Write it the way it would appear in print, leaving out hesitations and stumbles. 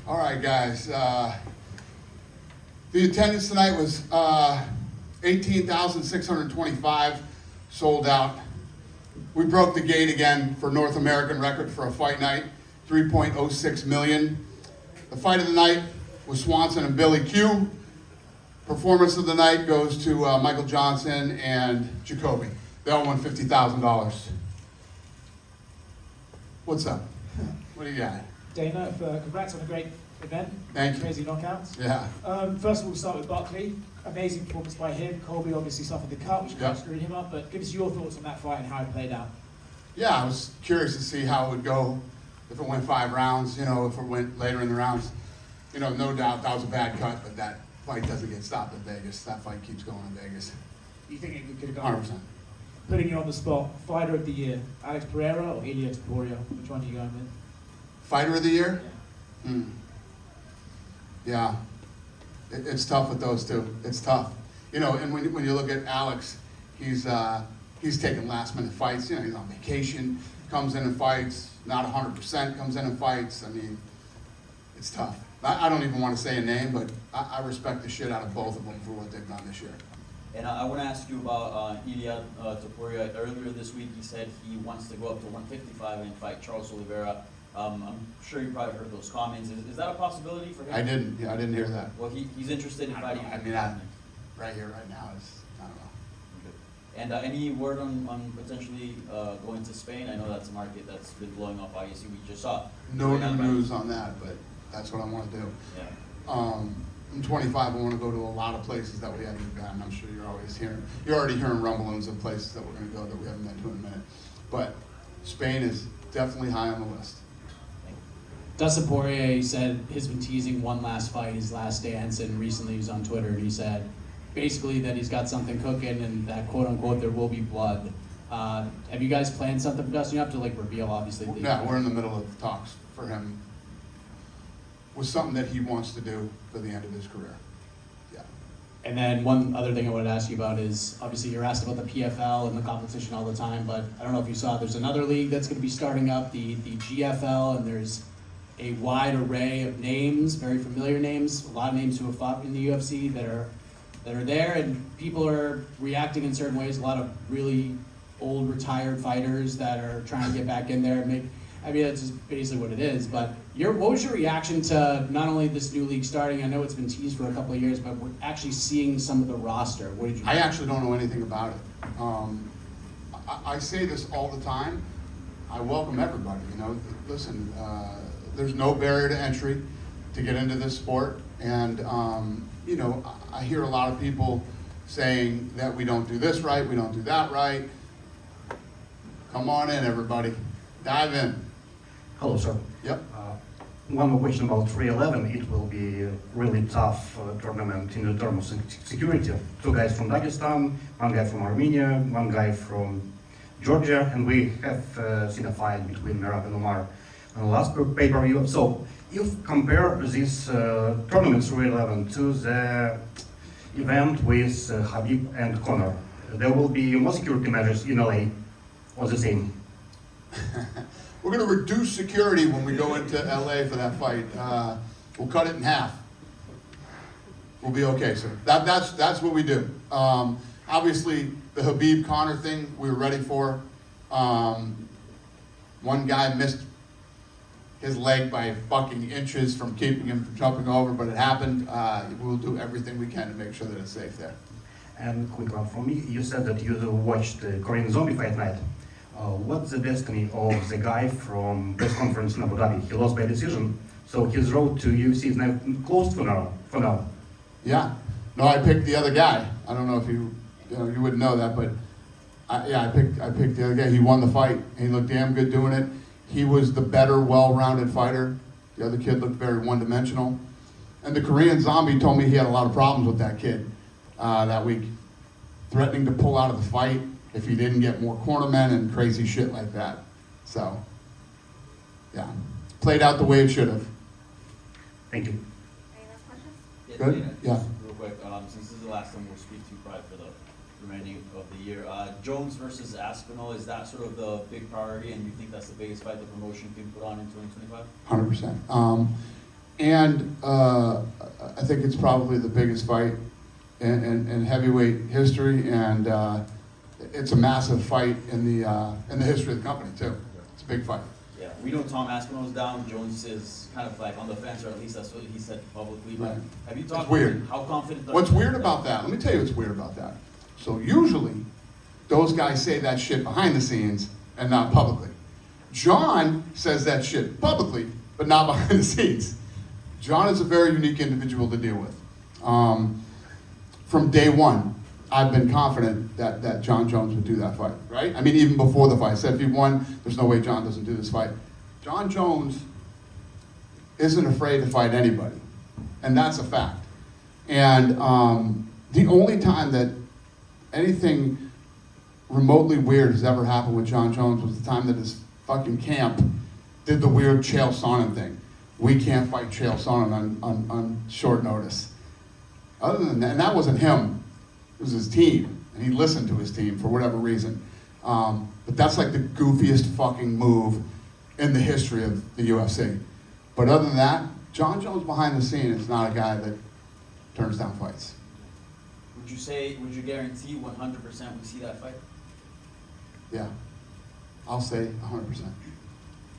All right, guys. The attendance tonight was 18,625, sold out. We broke the gate again for North American record for a fight night, 3.06 million. The fight of the night was Swanson and Billy Q. Performance of the night goes to Michael Johnson and Jacoby. They all won $50,000. What's up? What do you got? Dana, congrats on a great event. Thank you. Crazy knockouts. Yeah. First of all, we'll start with Buckley. Amazing performance by him. Colby obviously suffered the cut, which kind of screwed him up, but give us your thoughts on that fight and how it played out. Yeah, I was curious to see how it would go if it went 5 rounds, if it went later in the rounds. No doubt that was a bad cut, but that fight doesn't get stopped in Vegas. That fight keeps going in Vegas. You think it could have gone? 100%. Putting you on the spot, fighter of the year, Alex Pereira or Ilии Topurии? Which one are you going with? Fighter of the year? Yeah. Yeah. It's tough with those two. It's tough. And when you look at Alex, he's taking last-minute fights. He's on vacation, comes in and fights, not 100%, comes in and fights. I mean, it's tough. I don't even want to say a name, but I respect the shit out of both of them for what they've done this year. And I want to ask you about Ilії Topurии. Earlier this week, he said he wants to go up to 155 and fight Chарльzа Oливейры. I'm sure you probably heard those comments. Is that a possibility for him? I didn't. Yeah, I didn't hear that. Well, he's interested in fighting. I mean, right here, right now, I don't know. Okay. And any word on potentially going to Spain? I know that's a market that's been blowing up. Obviously, we just saw. No news on that, but that's what I want to do. Yeah. I'm 25. I want to go to a lot of places that we haven't been. I'm sure you're already hearing rumblings of places that we're going to go that we haven't been to in a minute. But Spain is definitely high on the list. Dastina Porье said he's been teasing one last fight, his last dance, and recently he was on Twitter and he said basically that he's got something cooking and that quote unquote there will be blood. Have you guys planned something for Dustin? You have to reveal obviously. Yeah, we're in the middle of talks for him with something that he wants to do for the end of his career. Yeah. And then one other thing I wanted to ask you about is obviously you're asked about the PFL and the competition all the time, but I don't know if you saw there's another league that's going to be starting up, the GFL, and there's a wide array of names, very familiar names, a lot of names who have fought in the UFC that are there, and people are reacting in certain ways. A lot of really old retired fighters that are trying to get back in there. That's just basically what it is. But what was your reaction to not only this new league starting? I know it's been teased for a couple of years, but we're actually seeing some of the roster. What did you? I actually don't know anything about it. I say this all the time. I welcome everybody. Listen. There's no barrier to entry to get into this sport, and I hear a lot of people saying that we don't do this right, we don't do that right. Come on in, everybody. Dive in. Hello, sir. Yep. One more question about 311. It will be a really tough tournament in terms of security. 2 guys from Dagestan, 1 guy from Armenia, 1 guy from Georgia, and we have seen a fight between Merab and Umar on the last pay-per-view. So, if compare this tournament 311 to the event with Khabib and Conor, there will be more security measures in LA, or the same? We're going to reduce security when we go into LA for that fight. We'll cut it in half. We'll be okay, sir. That's what we do. Obviously, the Khabib-Conor thing we were ready for. One guy missed his leg by fucking inches from keeping him from jumping over, but it happened. We'll do everything we can to make sure that it's safe there. And quick one from me. You said that you watched the Korean Zombie Fight Night. What's the destiny of the guy from press conference in Abu Dhabi? He lost by decision, so his road to UFC is now closed for now. Yeah. No, I picked the other guy. I don't know if you wouldn't know that, but I picked the other guy. He won the fight. He looked damn good doing it. He was the better, well-rounded fighter. The other kid looked very one-dimensional. And the Korean Zombie told me he had a lot of problems with that kid that week, threatening to pull out of the fight if he didn't get more cornermen and crazy shit like that. So, yeah, played out the way it should have. Thank you. Any last questions? Good? Dana, Yeah. just real quick, since this is the last time we'll speak to you probably for the remaining of the year. Jones versus Aspinall, is that sort of the big priority, and you think that's the biggest fight the promotion can put on in 2025? 100%. And I think it's probably the biggest fight in heavyweight history, and it's a massive fight in the history of the company too. It's a big fight. Yeah, we know Tom Aspinall's down. Jones is kind of like on the fence, or at least that's what he said publicly. But Right. have you talked It's weird. to him? How confident? What's weird about that? Let me tell you what's weird about that. So usually, those guys say that shit behind the scenes and not publicly. John says that shit publicly, but not behind the scenes. John is a very unique individual to deal with. From day one, I've been confident that John Jones would do that fight, right? I mean, even before the fight, I said if he won, there's no way John doesn't do this fight. John Jones isn't afraid to fight anybody, and that's a fact. And the only time that anything remotely weird has ever happened with John Jones was the time that his fucking camp did the weird Chael Sonnen thing. We can't fight Chael Sonnen on short notice. Other than that, and that wasn't him, it was his team, and he listened to his team for whatever reason. But that's like the goofiest fucking move in the history of the UFC. But other than that, John Jones behind the scenes is not a guy that turns down fights. Would you guarantee 100% we see that fight? Yeah, I'll say 100%.